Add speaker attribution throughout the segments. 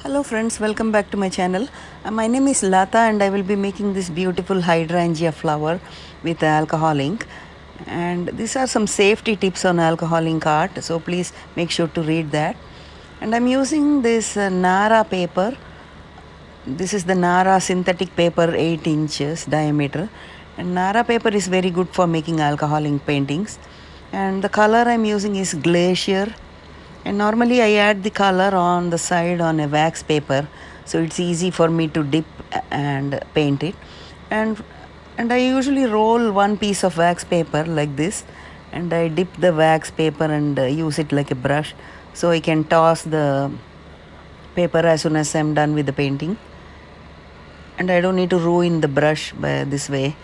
Speaker 1: Hello friends, welcome back to my channel. My name is Lata and I will be making this beautiful hydrangea flower with alcohol ink. And these are some safety tips on alcohol ink art, so please make sure to read that. And I'm using this Nara paper. This is the Nara synthetic paper 8 inches diameter. And Nara paper is very good for making alcohol ink paintings. And the color I'm using is Glacier, and normally I add the color on the side on a wax paper, so it's easy for me to dip and paint it. And I usually roll one piece of wax paper like this, and I dip the wax paper and use it like a brush, so I can toss the paper as soon as I'm done with the painting. And I don't need to ruin the brush by this way.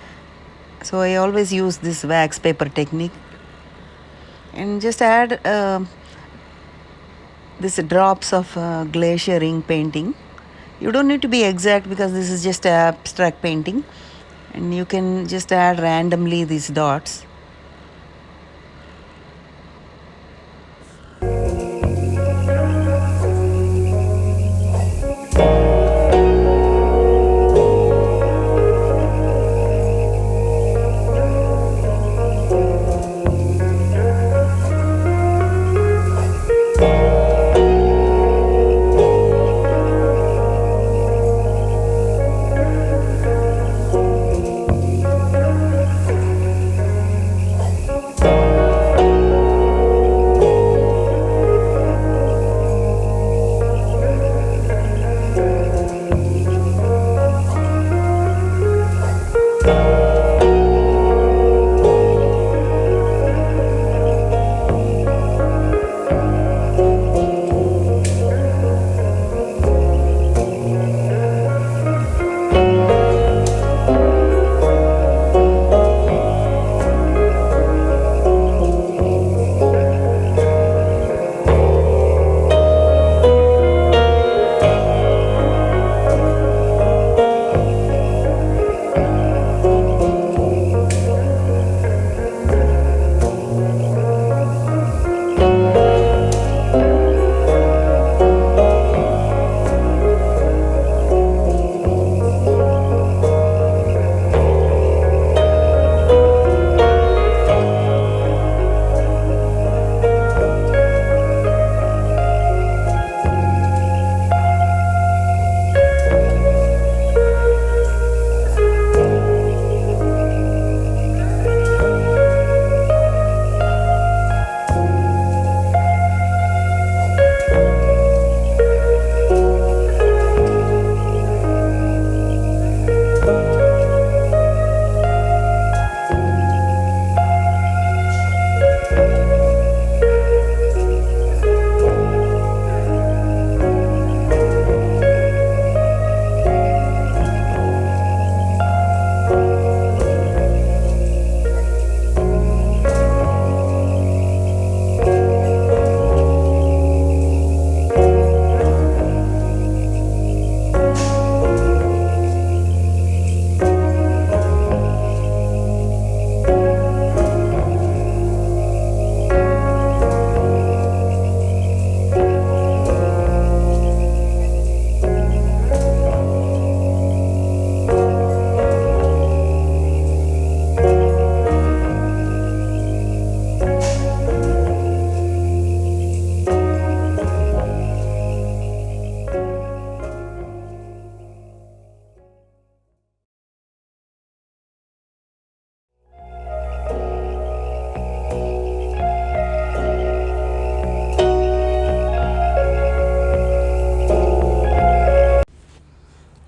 Speaker 1: So I always use this wax paper technique, and just add this drops of glacier ink painting. You don't need to be exact because this is just abstract painting, and you can just add randomly these dots.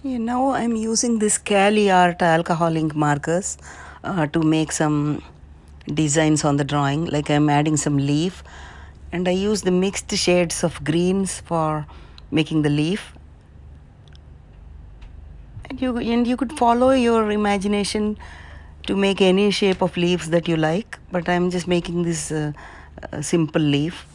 Speaker 1: Yeah, now I'm using this Cali Art alcohol ink markers to make some designs on the drawing. Like I'm adding some leaf, and I use the mixed shades of greens for making the leaf. And you could follow your imagination to make any shape of leaves that you like, but I'm just making this simple leaf.